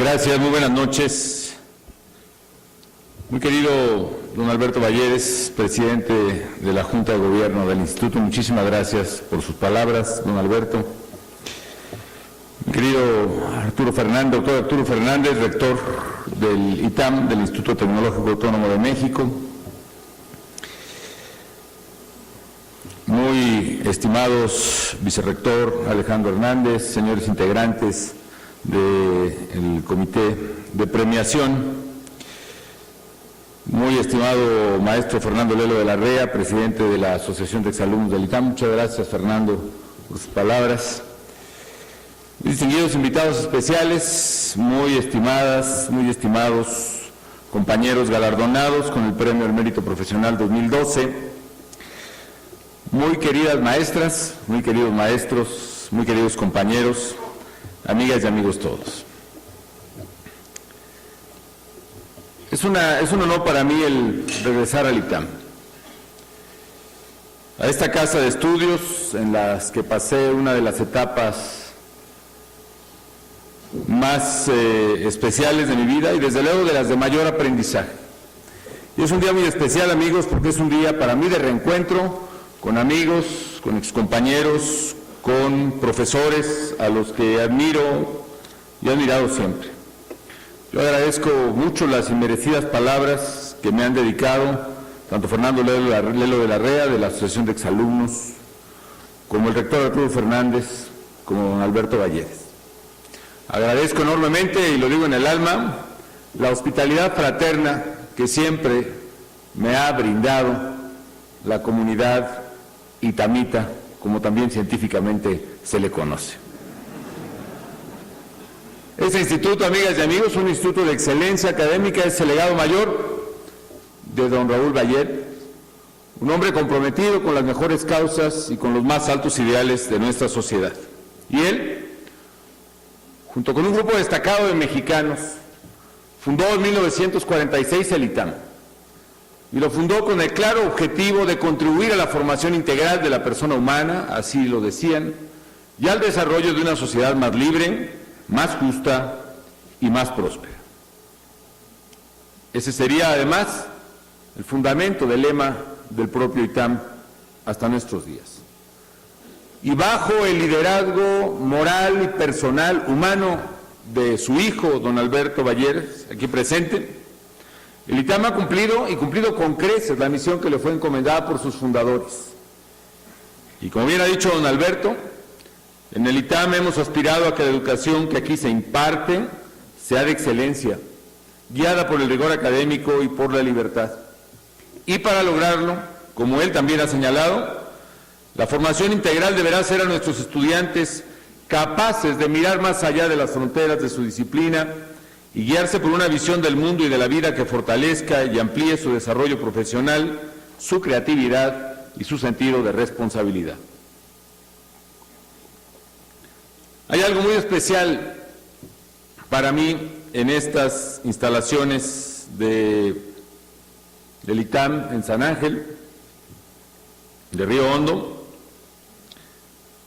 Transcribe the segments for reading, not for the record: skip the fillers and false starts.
Gracias, muy buenas noches. Muy querido don Alberto Balleres, presidente de la Junta de Gobierno del Instituto, muchísimas gracias por sus palabras, don Alberto. Mi querido doctor Arturo Fernández, rector del ITAM, del Instituto Tecnológico Autónomo de México. Muy estimados vicerrector Alejandro Hernández, señores integrantes del comité de premiación, muy estimado maestro Fernando Lelo de la Rea, presidente de la Asociación de Exalumnos del ITAM, muchas gracias Fernando por sus palabras. Distinguidos invitados especiales, muy estimados compañeros galardonados con el Premio al Mérito Profesional 2012, muy queridas maestras, muy queridos maestros, muy queridos compañeros, amigas y amigos todos. Es un honor para mí el regresar al ITAM, a esta casa de estudios en las que pasé una de las etapas más especiales de mi vida y desde luego de las de mayor aprendizaje. Y es un día muy especial, amigos, porque es un día para mí de reencuentro con amigos, con excompañeros, con profesores a los que admiro y he admirado siempre. Yo agradezco mucho las inmerecidas palabras que me han dedicado tanto Fernando Lelo de la Rea, de la Asociación de Exalumnos, como el rector Arturo Fernández, como don Alberto Balleres. Agradezco enormemente, y lo digo en el alma, la hospitalidad fraterna que siempre me ha brindado la comunidad itamita, como también científicamente se le conoce. Este instituto, amigas y amigos, un instituto de excelencia académica, es el legado mayor de don Raúl Baller, un hombre comprometido con las mejores causas y con los más altos ideales de nuestra sociedad. Y él, junto con un grupo destacado de mexicanos, fundó en 1946 el ITAM, y lo fundó con el claro objetivo de contribuir a la formación integral de la persona humana, así lo decían, y al desarrollo de una sociedad más libre, más justa y más próspera. Ese sería, además, el fundamento del lema del propio ITAM hasta nuestros días. Y bajo el liderazgo moral y personal humano de su hijo, don Alberto Balleres, aquí presente, el ITAM ha cumplido con creces la misión que le fue encomendada por sus fundadores. Y como bien ha dicho don Alberto, en el ITAM hemos aspirado a que la educación que aquí se imparte sea de excelencia, guiada por el rigor académico y por la libertad. Y para lograrlo, como él también ha señalado, la formación integral deberá hacer a nuestros estudiantes capaces de mirar más allá de las fronteras de su disciplina y guiarse por una visión del mundo y de la vida que fortalezca y amplíe su desarrollo profesional, su creatividad y su sentido de responsabilidad. Hay algo muy especial para mí en estas instalaciones del ITAM en San Ángel, de Río Hondo.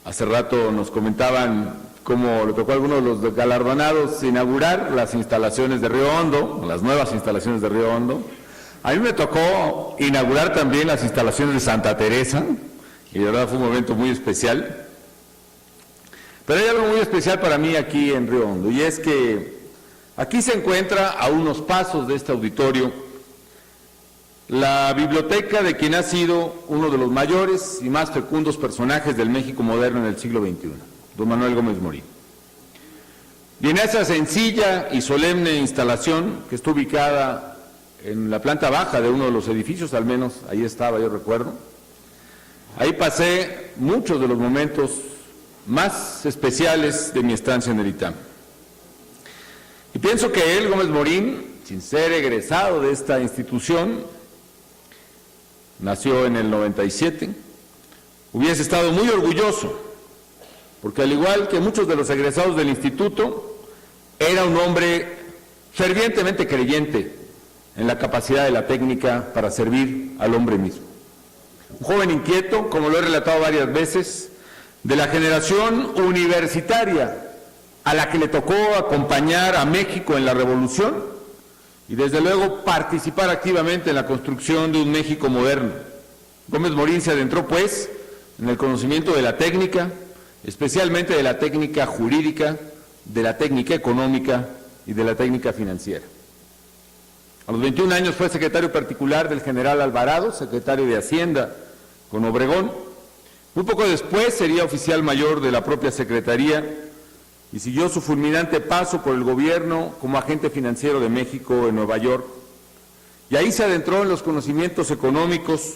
Hace rato nos comentaban cómo le tocó a algunos de los galardonados inaugurar las instalaciones de Río Hondo, las nuevas instalaciones de Río Hondo. A mí me tocó inaugurar también las instalaciones de Santa Teresa, y de verdad fue un momento muy especial. Pero hay algo muy especial para mí aquí en Río Hondo, y es que aquí se encuentra a unos pasos de este auditorio la biblioteca de quien ha sido uno de los mayores y más fecundos personajes del México moderno en el siglo XXI, don Manuel Gómez Morín. Y en esa sencilla y solemne instalación, que está ubicada en la planta baja de uno de los edificios, al menos ahí estaba, yo recuerdo, ahí pasé muchos de los momentos más especiales de mi estancia en el ITAM. Y pienso que él, Gómez Morín, sin ser egresado de esta institución, nació en el 97, hubiese estado muy orgulloso, porque al igual que muchos de los egresados del instituto, era un hombre fervientemente creyente en la capacidad de la técnica para servir al hombre mismo. Un joven inquieto, como lo he relatado varias veces, de la generación universitaria a la que le tocó acompañar a México en la Revolución y desde luego participar activamente en la construcción de un México moderno. Gómez Morín se adentró pues en el conocimiento de la técnica, especialmente de la técnica jurídica, de la técnica económica y de la técnica financiera. A los 21 años fue secretario particular del general Alvarado, secretario de Hacienda con Obregón. Muy poco después sería oficial mayor de la propia Secretaría y siguió su fulminante paso por el gobierno como agente financiero de México en Nueva York. Y ahí se adentró en los conocimientos económicos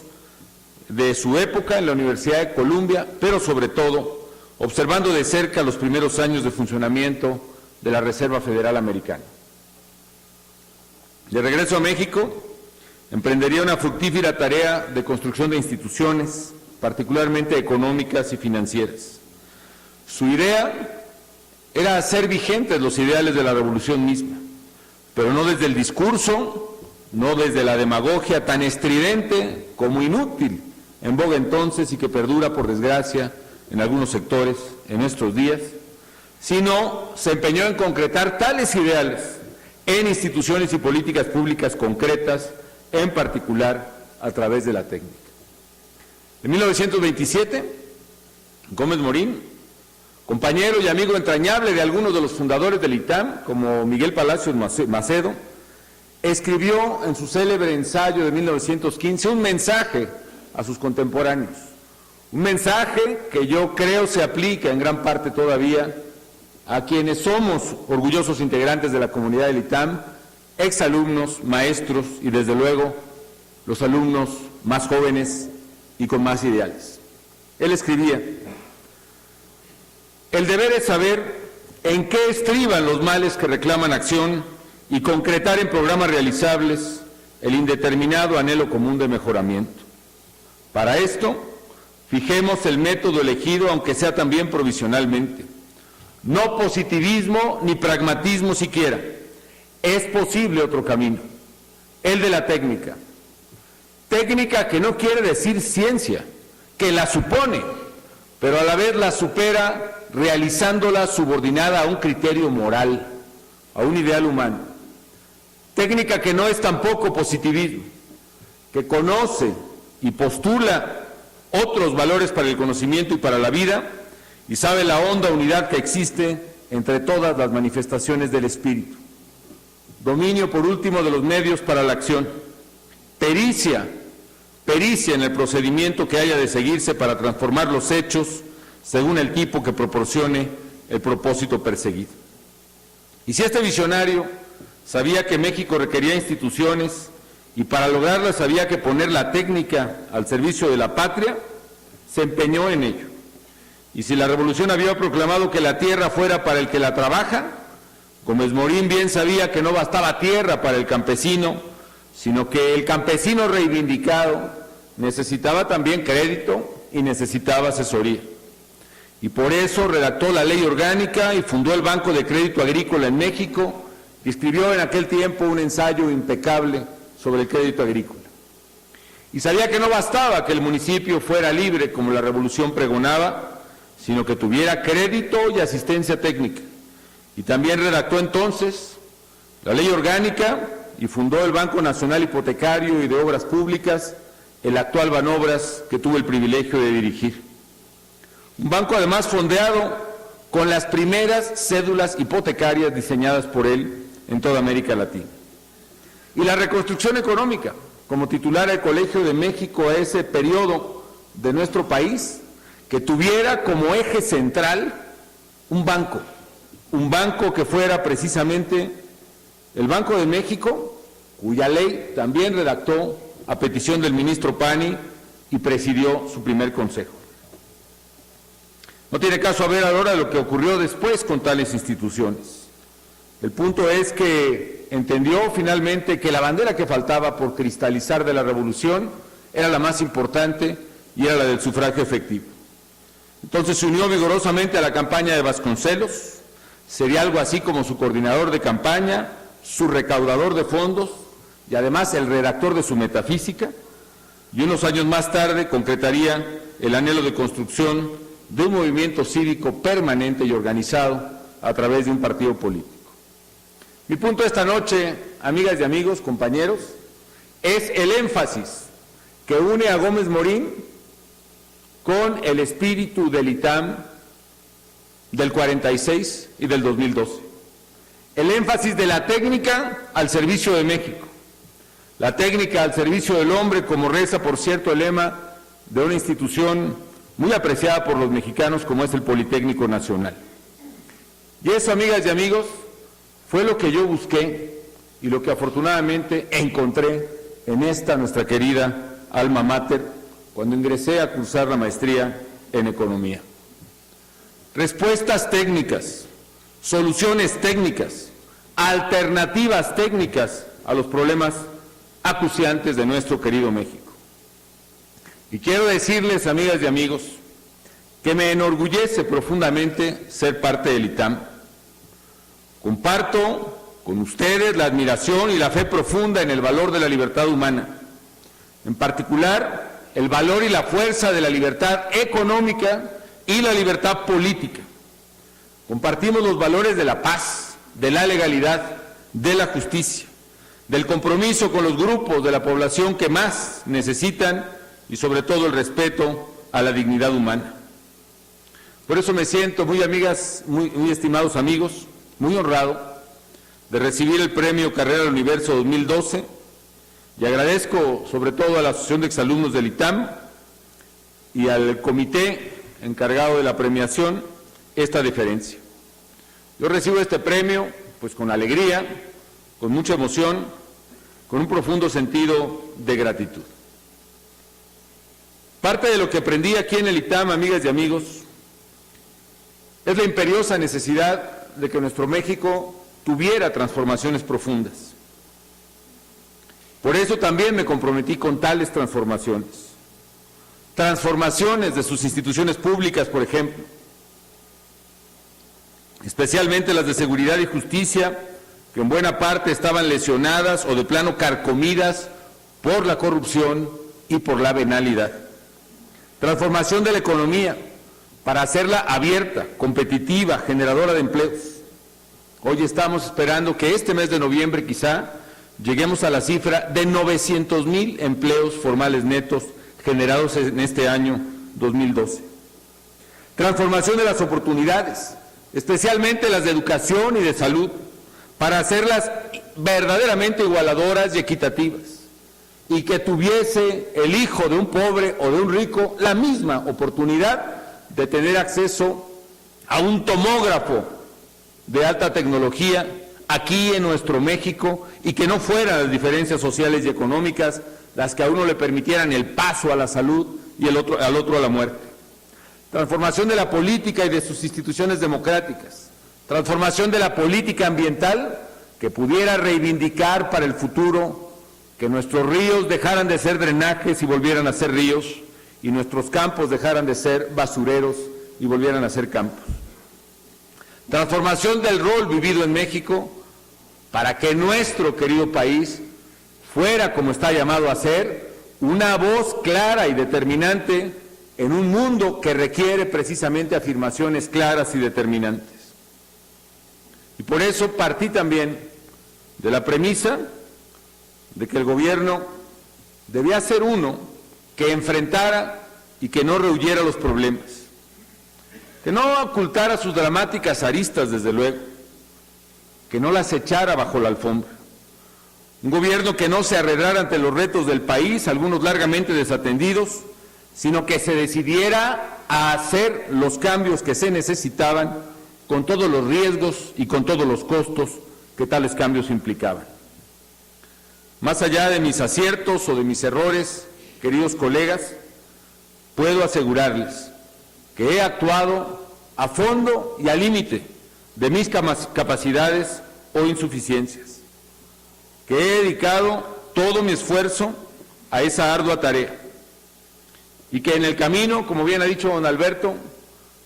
de su época en la Universidad de Columbia, pero sobre todo observando de cerca los primeros años de funcionamiento de la Reserva Federal Americana. De regreso a México, emprendería una fructífera tarea de construcción de instituciones, particularmente económicas y financieras. Su idea era hacer vigentes los ideales de la revolución misma, pero no desde el discurso, no desde la demagogia tan estridente como inútil, en boga entonces y que perdura, por desgracia, en algunos sectores en nuestros días, sino se empeñó en concretar tales ideales en instituciones y políticas públicas concretas, en particular a través de la técnica. En 1927, Gómez Morín, compañero y amigo entrañable de algunos de los fundadores del ITAM, como Miguel Palacios Macedo, escribió en su célebre ensayo de 1915 un mensaje a sus contemporáneos, un mensaje que yo creo se aplica en gran parte todavía a quienes somos orgullosos integrantes de la comunidad del ITAM, exalumnos, maestros y desde luego los alumnos más jóvenes y con más ideales. Él escribía: el deber es saber en qué estriban los males que reclaman acción y concretar en programas realizables el indeterminado anhelo común de mejoramiento. Para esto, fijemos el método elegido, aunque sea también provisionalmente. No positivismo ni pragmatismo siquiera. Es posible otro camino, el de la técnica. Técnica que no quiere decir ciencia, que la supone, pero a la vez la supera realizándola subordinada a un criterio moral, a un ideal humano. Técnica que no es tampoco positivismo, que conoce y postula otros valores para el conocimiento y para la vida, y sabe la honda unidad que existe entre todas las manifestaciones del espíritu. Dominio, por último, de los medios para la acción. Pericia en el procedimiento que haya de seguirse para transformar los hechos según el tipo que proporcione el propósito perseguido. Y si este visionario sabía que México requería instituciones y para lograrlas había que poner la técnica al servicio de la patria, se empeñó en ello. Y si la revolución había proclamado que la tierra fuera para el que la trabaja, Gómez Morín bien sabía que no bastaba tierra para el campesino, sino que el campesino reivindicado necesitaba también crédito y necesitaba asesoría. Y por eso redactó la ley orgánica y fundó el Banco de Crédito Agrícola en México y escribió en aquel tiempo un ensayo impecable sobre el crédito agrícola. Y sabía que no bastaba que el municipio fuera libre como la revolución pregonaba, sino que tuviera crédito y asistencia técnica. Y también redactó entonces la ley orgánica y fundó el Banco Nacional Hipotecario y de Obras Públicas, el actual Banobras, que tuve el privilegio de dirigir. Un banco además fondeado con las primeras cédulas hipotecarias diseñadas por él en toda América Latina. Y la reconstrucción económica, como titular del Colegio de México a ese periodo de nuestro país, que tuviera como eje central un banco que fuera precisamente el Banco de México, cuya ley también redactó a petición del ministro Pani y presidió su primer consejo. No tiene caso hablar ahora de lo que ocurrió después con tales instituciones. El punto es que entendió finalmente que la bandera que faltaba por cristalizar de la revolución era la más importante y era la del sufragio efectivo. Entonces se unió vigorosamente a la campaña de Vasconcelos, sería algo así como su coordinador de campaña, su recaudador de fondos y además el redactor de su metafísica, y unos años más tarde concretaría el anhelo de construcción de un movimiento cívico permanente y organizado a través de un partido político. Mi punto esta noche, amigas y amigos, compañeros, es el énfasis que une a Gómez Morín con el espíritu del ITAM del 46 y del 2012. El énfasis de la técnica al servicio de México, la técnica al servicio del hombre, como reza, por cierto, el lema de una institución muy apreciada por los mexicanos como es el Politécnico Nacional. Y eso, amigas y amigos, fue lo que yo busqué y lo que afortunadamente encontré en esta nuestra querida alma mater cuando ingresé a cursar la maestría en Economía. Respuestas técnicas, soluciones técnicas, alternativas técnicas a los problemas acuciantes de nuestro querido México. Y quiero decirles, amigas y amigos, que me enorgullece profundamente ser parte del ITAM. Comparto con ustedes la admiración y la fe profunda en el valor de la libertad humana, en particular el valor y la fuerza de la libertad económica y la libertad política. Compartimos los valores de la paz, de la legalidad, de la justicia, del compromiso con los grupos de la población que más necesitan y sobre todo el respeto a la dignidad humana. Por eso me siento, muy amigas, muy estimados amigos, muy honrado de recibir el premio Carrera del Universo 2012 y agradezco sobre todo a la Asociación de Exalumnos del ITAM y al comité encargado de la premiación esta deferencia. Yo recibo este premio pues con alegría, con mucha emoción, con un profundo sentido de gratitud. Parte de lo que aprendí aquí en el ITAM, amigas y amigos, es la imperiosa necesidad de que nuestro México tuviera transformaciones profundas. Por eso también me comprometí con tales transformaciones. Transformaciones de sus instituciones públicas, por ejemplo, especialmente las de seguridad y justicia, que en buena parte estaban lesionadas o de plano carcomidas por la corrupción y por la venalidad. Transformación de la economía para hacerla abierta, competitiva, generadora de empleos. Hoy estamos esperando que este mes de noviembre quizá lleguemos a la cifra de 900,000 empleos formales netos generados en este año 2012. Transformación de las oportunidades, especialmente las de educación y de salud, para hacerlas verdaderamente igualadoras y equitativas, y que tuviese el hijo de un pobre o de un rico la misma oportunidad de tener acceso a un tomógrafo de alta tecnología aquí en nuestro México y que no fueran las diferencias sociales y económicas las que a uno le permitieran el paso a la salud y al otro a la muerte. Transformación de la política y de sus instituciones democráticas. Transformación de la política ambiental que pudiera reivindicar para el futuro que nuestros ríos dejaran de ser drenajes y volvieran a ser ríos y nuestros campos dejaran de ser basureros y volvieran a ser campos. Transformación del rol vivido en México para que nuestro querido país fuera, como está llamado a ser, una voz clara y determinante en un mundo que requiere precisamente afirmaciones claras y determinantes. Y por eso partí también de la premisa de que el gobierno debía ser uno que enfrentara y que no rehuyera los problemas, que no ocultara sus dramáticas aristas, desde luego, que no las echara bajo la alfombra. Un gobierno que no se arredrara ante los retos del país, algunos largamente desatendidos, sino que se decidiera a hacer los cambios que se necesitaban con todos los riesgos y con todos los costos que tales cambios implicaban. Más allá de mis aciertos o de mis errores, queridos colegas, puedo asegurarles que he actuado a fondo y al límite de mis capacidades o insuficiencias, que he dedicado todo mi esfuerzo a esa ardua tarea y que en el camino, como bien ha dicho don Alberto,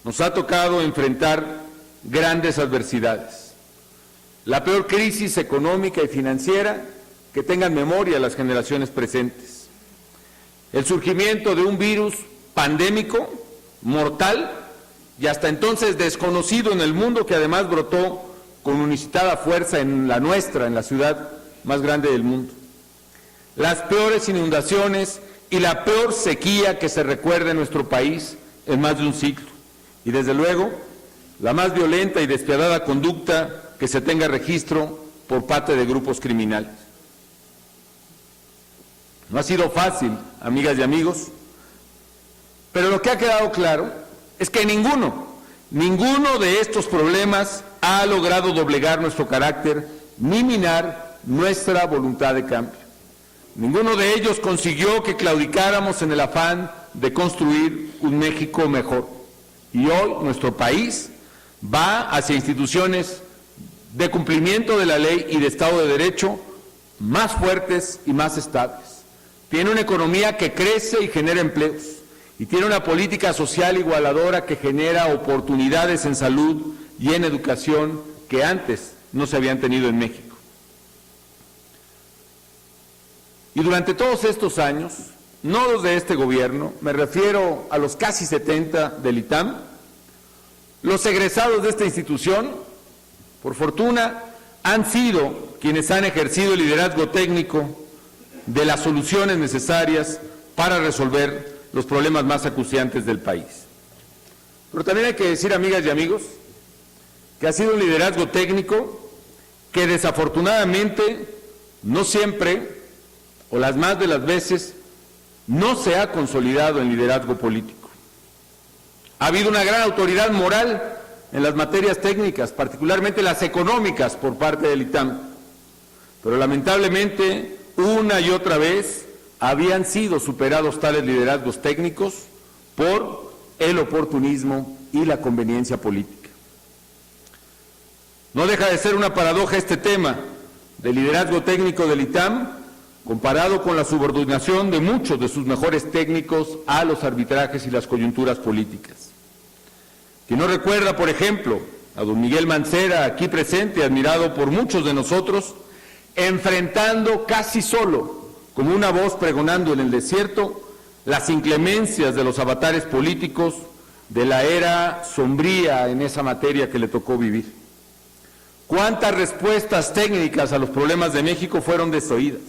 nos ha tocado enfrentar grandes adversidades. La peor crisis económica y financiera que tengan memoria las generaciones presentes. El surgimiento de un virus pandémico, mortal, y hasta entonces desconocido en el mundo, que además brotó con inusitada fuerza en la nuestra, en la ciudad más grande del mundo. Las peores inundaciones y la peor sequía que se recuerda en nuestro país en más de un siglo. Y desde luego, la más violenta y despiadada conducta que se tenga registro por parte de grupos criminales. No ha sido fácil, amigas y amigos, pero lo que ha quedado claro es que ninguno de estos problemas ha logrado doblegar nuestro carácter ni minar nuestra voluntad de cambio. Ninguno de ellos consiguió que claudicáramos en el afán de construir un México mejor. Y hoy nuestro país va hacia instituciones de cumplimiento de la ley y de Estado de Derecho más fuertes y más estables. Tiene una economía que crece y genera empleos. Y tiene una política social igualadora que genera oportunidades en salud y en educación que antes no se habían tenido en México. Y durante todos estos años, no los de este gobierno, me refiero a los casi 70 del ITAM, los egresados de esta institución, por fortuna, han sido quienes han ejercido el liderazgo técnico de las soluciones necesarias para resolver los problemas más acuciantes del país. Pero también hay que decir, amigas y amigos, que ha sido un liderazgo técnico que desafortunadamente no siempre, o las más de las veces, no se ha consolidado en liderazgo político. Ha habido una gran autoridad moral en las materias técnicas, particularmente las económicas, por parte del ITAM, pero lamentablemente una y otra vez habían sido superados tales liderazgos técnicos por el oportunismo y la conveniencia política. No deja de ser una paradoja este tema del liderazgo técnico del ITAM, comparado con la subordinación de muchos de sus mejores técnicos a los arbitrajes y las coyunturas políticas. Quien no recuerda, por ejemplo, a don Miguel Mancera, aquí presente, admirado por muchos de nosotros, enfrentando casi solo, como una voz pregonando en el desierto, las inclemencias de los avatares políticos de la era sombría en esa materia que le tocó vivir. ¿Cuántas respuestas técnicas a los problemas de México fueron desoídas?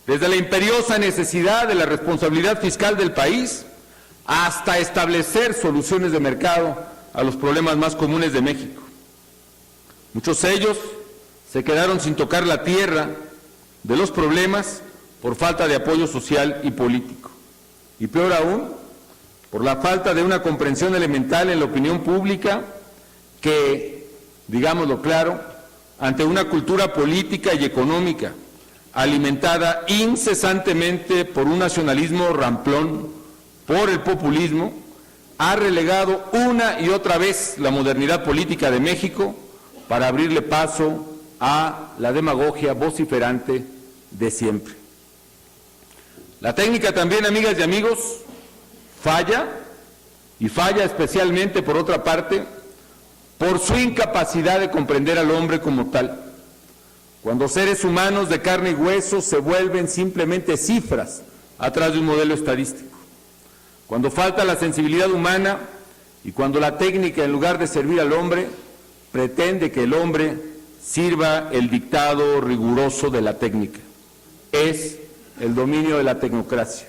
Desde la imperiosa necesidad de la responsabilidad fiscal del país hasta establecer soluciones de mercado a los problemas más comunes de México. Muchos de ellos se quedaron sin tocar la tierra de los problemas por falta de apoyo social y político. Y peor aún, por la falta de una comprensión elemental en la opinión pública que, digámoslo claro, ante una cultura política y económica alimentada incesantemente por un nacionalismo ramplón, por el populismo, ha relegado una y otra vez la modernidad política de México para abrirle paso a la demagogia vociferante de siempre. La técnica también, amigas y amigos, falla, y falla especialmente, por otra parte, por su incapacidad de comprender al hombre como tal. Cuando seres humanos de carne y hueso se vuelven simplemente cifras atrás de un modelo estadístico. Cuando falta la sensibilidad humana y cuando la técnica, en lugar de servir al hombre, pretende que el hombre sirva el dictado riguroso de la técnica. Es el dominio de la tecnocracia.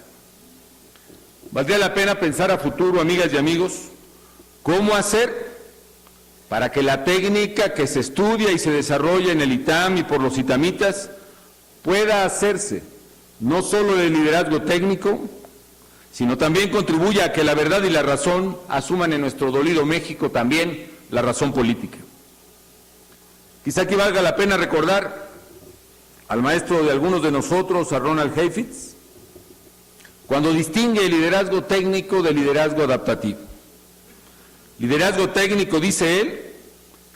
Valdría la pena pensar a futuro, amigas y amigos, cómo hacer para que la técnica que se estudia y se desarrolla en el ITAM y por los itamitas pueda hacerse no solo de liderazgo técnico, sino también contribuya a que la verdad y la razón asuman en nuestro dolido México también la razón política. Quizá aquí valga la pena recordar al maestro de algunos de nosotros, a Ronald Heifetz, cuando distingue el liderazgo técnico del liderazgo adaptativo. Liderazgo técnico, dice él,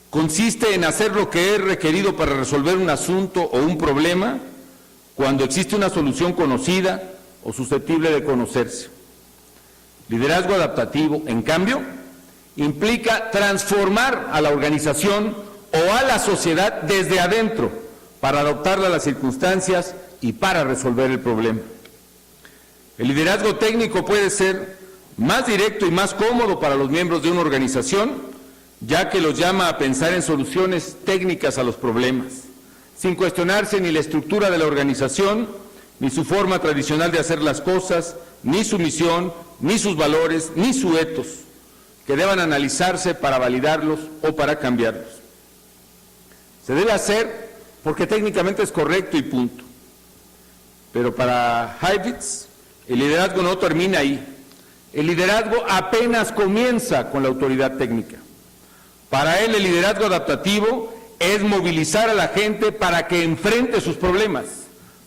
consiste en hacer lo que es requerido para resolver un asunto o un problema cuando existe una solución conocida o susceptible de conocerse. Liderazgo adaptativo, en cambio, implica transformar a la organización o a la sociedad desde adentro para adaptarla a las circunstancias y para resolver el problema. El liderazgo técnico puede ser más directo y más cómodo para los miembros de una organización, ya que los llama a pensar en soluciones técnicas a los problemas, sin cuestionarse ni la estructura de la organización, ni su forma tradicional de hacer las cosas, ni su misión, ni sus valores, ni su ethos, que deban analizarse para validarlos o para cambiarlos. Se debe hacer porque técnicamente es correcto y punto. Pero para Heifetz, el liderazgo no termina ahí. El liderazgo apenas comienza con la autoridad técnica. Para él, el liderazgo adaptativo es movilizar a la gente para que enfrente sus problemas,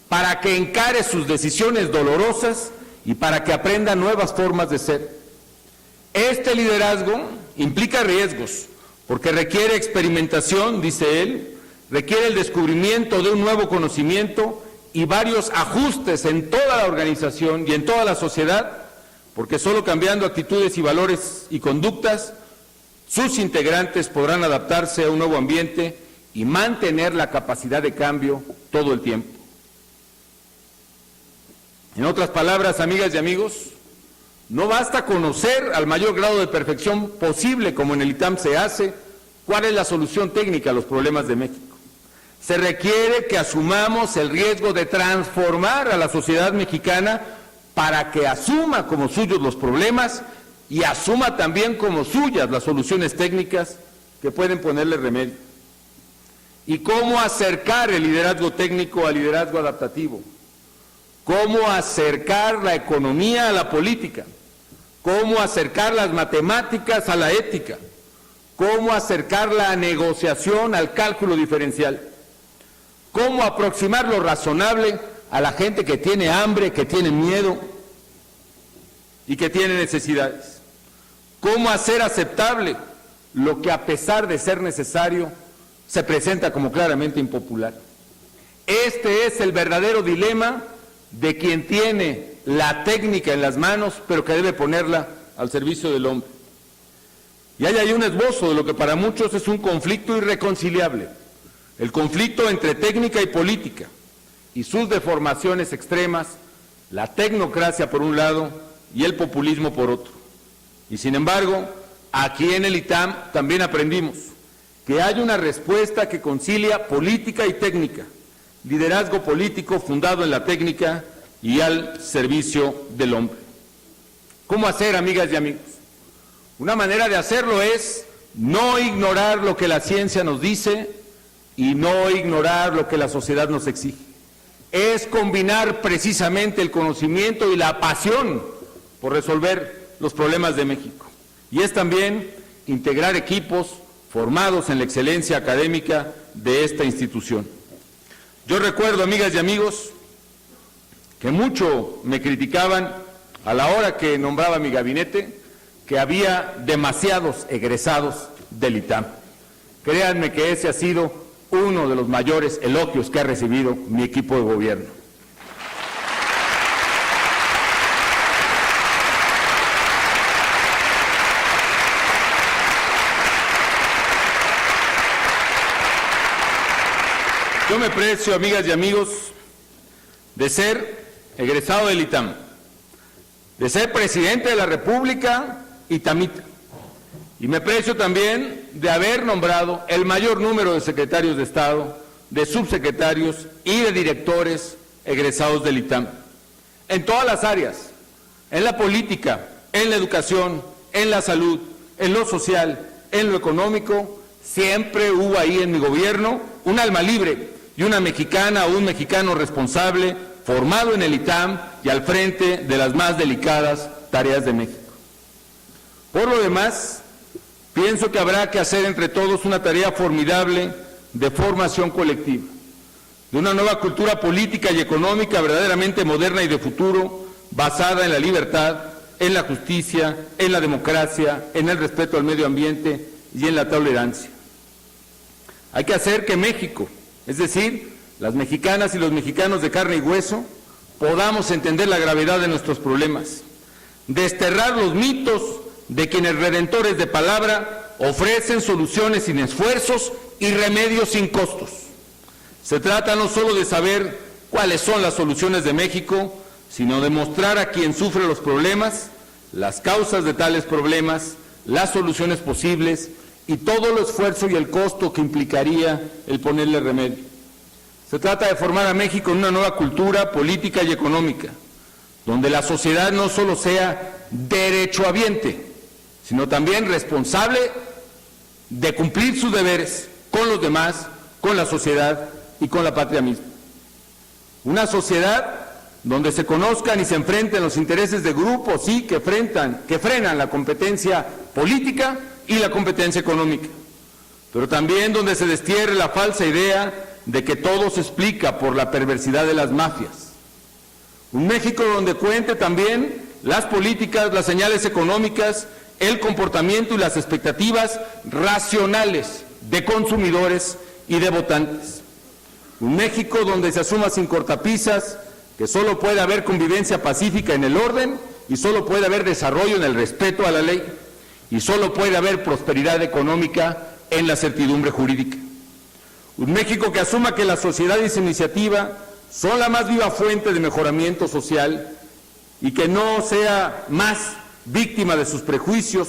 para que encare sus decisiones dolorosas y para que aprenda nuevas formas de ser. Este liderazgo implica riesgos, porque requiere experimentación, dice él, requiere el descubrimiento de un nuevo conocimiento y varios ajustes en toda la organización y en toda la sociedad, porque solo cambiando actitudes y valores y conductas, sus integrantes podrán adaptarse a un nuevo ambiente y mantener la capacidad de cambio todo el tiempo. En otras palabras, amigas y amigos, no basta conocer al mayor grado de perfección posible, como en el ITAM se hace, cuál es la solución técnica a los problemas de México. Se requiere que asumamos el riesgo de transformar a la sociedad mexicana para que asuma como suyos los problemas y asuma también como suyas las soluciones técnicas que pueden ponerle remedio. ¿Y cómo acercar el liderazgo técnico al liderazgo adaptativo? ¿Cómo acercar la economía a la política? ¿Cómo acercar las matemáticas a la ética? ¿Cómo acercar la negociación al cálculo diferencial? ¿Cómo aproximar lo razonable a la gente que tiene hambre, que tiene miedo y que tiene necesidades? ¿Cómo hacer aceptable lo que, a pesar de ser necesario, se presenta como claramente impopular? Este es el verdadero dilema de quien tiene la técnica en las manos, pero que debe ponerla al servicio del hombre. Y hay ahí un esbozo de lo que para muchos es un conflicto irreconciliable, el conflicto entre técnica y política, y sus deformaciones extremas, la tecnocracia por un lado y el populismo por otro. Y sin embargo, aquí en el ITAM también aprendimos que hay una respuesta que concilia política y técnica, liderazgo político fundado en la técnica y al servicio del hombre. ¿Cómo hacer, amigas y amigos? Una manera de hacerlo es no ignorar lo que la ciencia nos dice y no ignorar lo que la sociedad nos exige. Es combinar precisamente el conocimiento y la pasión por resolver los problemas de México. Y es también integrar equipos formados en la excelencia académica de esta institución. Yo recuerdo, amigas y amigos, que mucho me criticaban a la hora que nombraba mi gabinete, que había demasiados egresados del ITAM. Créanme que ese ha sido uno de los mayores elogios que ha recibido mi equipo de gobierno. Yo me precio, amigas y amigos, de ser egresado del ITAM, de ser presidente de la República itamita, y me precio también de haber nombrado el mayor número de secretarios de Estado, de subsecretarios y de directores egresados del ITAM, en todas las áreas, en la política, en la educación, en la salud, en lo social, en lo económico. Siempre hubo ahí en mi gobierno un alma libre y una mexicana o un mexicano responsable, formado en el ITAM y al frente de las más delicadas tareas de México. Por lo demás, pienso que habrá que hacer entre todos una tarea formidable de formación colectiva, de una nueva cultura política y económica verdaderamente moderna y de futuro, basada en la libertad, en la justicia, en la democracia, en el respeto al medio ambiente y en la tolerancia. Hay que hacer que México, es decir, las mexicanas y los mexicanos de carne y hueso, podamos entender la gravedad de nuestros problemas, desterrar los mitos de quienes, redentores de palabra, ofrecen soluciones sin esfuerzos y remedios sin costos. Se trata no solo de saber cuáles son las soluciones de México, sino de mostrar a quien sufre los problemas las causas de tales problemas, las soluciones posibles y todo el esfuerzo y el costo que implicaría el ponerle remedio. Se trata de formar a México en una nueva cultura política y económica, donde la sociedad no solo sea derechohabiente, sino también responsable de cumplir sus deberes con los demás, con la sociedad y con la patria misma. Una sociedad donde se conozcan y se enfrenten los intereses de grupos, sí, que frenan la competencia política y la competencia económica, pero también donde se destierre la falsa idea de que todo se explica por la perversidad de las mafias. Un México donde cuente también las políticas, las señales económicas, el comportamiento y las expectativas racionales de consumidores y de votantes. Un México donde se asuma sin cortapisas que solo puede haber convivencia pacífica en el orden y solo puede haber desarrollo en el respeto a la ley y solo puede haber prosperidad económica en la certidumbre jurídica. Un México que asuma que la sociedad y su iniciativa son la más viva fuente de mejoramiento social y que no sea más víctima de sus prejuicios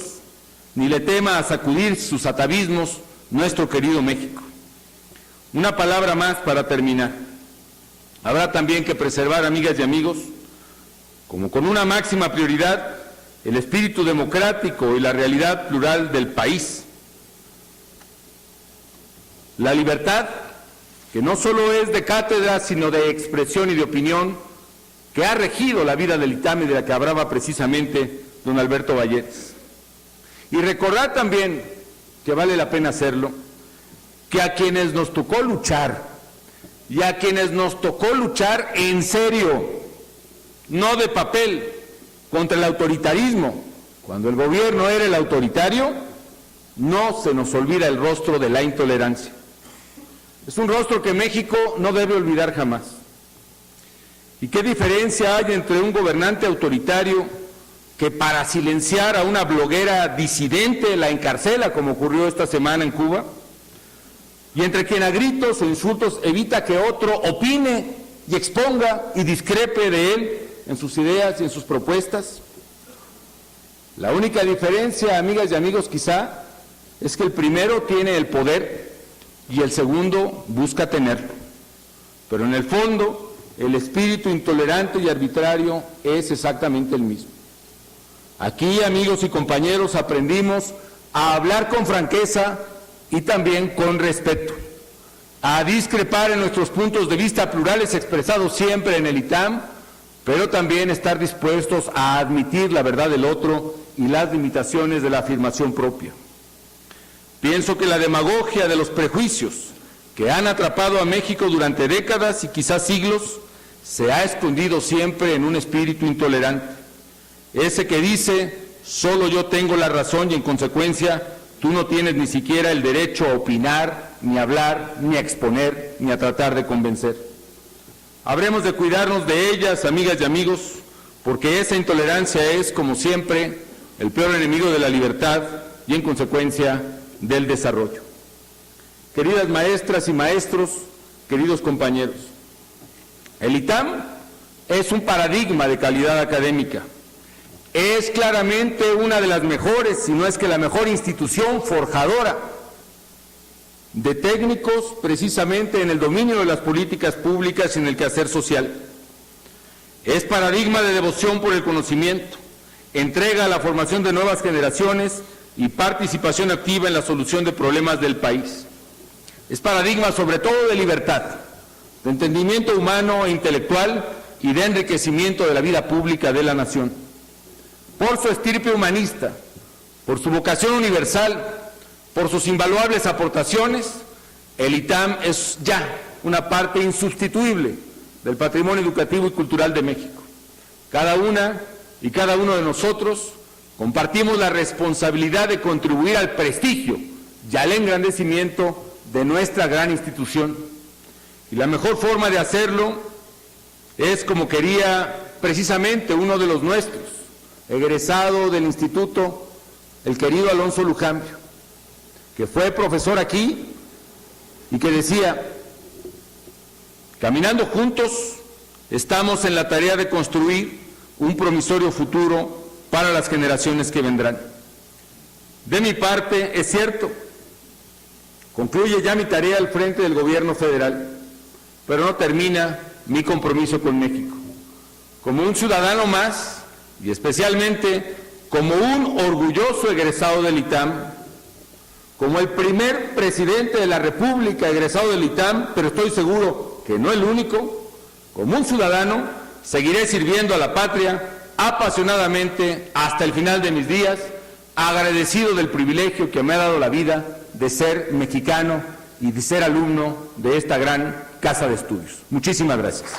ni le tema a sacudir sus atavismos nuestro querido México. Una palabra más para terminar. Habrá también que preservar, amigas y amigos, como con una máxima prioridad, el espíritu democrático y la realidad plural del país. La libertad, que no solo es de cátedra, sino de expresión y de opinión, que ha regido la vida del ITAM y de la que hablaba precisamente don Alberto Valleres. Y recordar también, que vale la pena hacerlo, que a quienes nos tocó luchar, y a quienes nos tocó luchar en serio, no de papel, contra el autoritarismo, cuando el gobierno era el autoritario, no se nos olvida el rostro de la intolerancia. Es un rostro que México no debe olvidar jamás. ¿Y qué diferencia hay entre un gobernante autoritario que para silenciar a una bloguera disidente la encarcela, como ocurrió esta semana en Cuba, y entre quien a gritos o insultos evita que otro opine y exponga y discrepe de él en sus ideas y en sus propuestas? La única diferencia, amigas y amigos, quizá, es que el primero tiene el poder y el segundo busca tenerlo. Pero en el fondo, el espíritu intolerante y arbitrario es exactamente el mismo. Aquí, amigos y compañeros, aprendimos a hablar con franqueza y también con respeto, a discrepar en nuestros puntos de vista plurales expresados siempre en el ITAM, pero también estar dispuestos a admitir la verdad del otro y las limitaciones de la afirmación propia. Pienso que la demagogia de los prejuicios que han atrapado a México durante décadas y quizás siglos se ha escondido siempre en un espíritu intolerante, ese que dice, solo yo tengo la razón y en consecuencia tú no tienes ni siquiera el derecho a opinar, ni a hablar, ni a exponer, ni a tratar de convencer. Habremos de cuidarnos de ellas, amigas y amigos, porque esa intolerancia es, como siempre, el peor enemigo de la libertad y, en consecuencia, del desarrollo. Queridas maestras y maestros, queridos compañeros, el ITAM es un paradigma de calidad académica. Es claramente una de las mejores, si no es que la mejor institución forjadora de técnicos precisamente en el dominio de las políticas públicas y en el quehacer social. Es paradigma de devoción por el conocimiento, entrega a la formación de nuevas generaciones y participación activa en la solución de problemas del país. Es paradigma sobre todo de libertad, de entendimiento humano e intelectual y de enriquecimiento de la vida pública de la nación. Por su estirpe humanista, por su vocación universal, por sus invaluables aportaciones, el ITAM es ya una parte insustituible del patrimonio educativo y cultural de México. Cada una y cada uno de nosotros compartimos la responsabilidad de contribuir al prestigio y al engrandecimiento de nuestra gran institución. Y la mejor forma de hacerlo es como quería precisamente uno de los nuestros, egresado del instituto, el querido Alonso Lujambio, que fue profesor aquí y que decía, caminando juntos estamos en la tarea de construir un promisorio futuro para las generaciones que vendrán. De mi parte, es cierto, concluye ya mi tarea al frente del gobierno federal, pero no termina mi compromiso con México. Como un ciudadano más, y especialmente como un orgulloso egresado del ITAM, como el primer presidente de la República egresado del ITAM, pero estoy seguro que no el único, como un ciudadano, seguiré sirviendo a la patria apasionadamente hasta el final de mis días, agradecido del privilegio que me ha dado la vida de ser mexicano y de ser alumno de esta gran casa de estudios. Muchísimas gracias.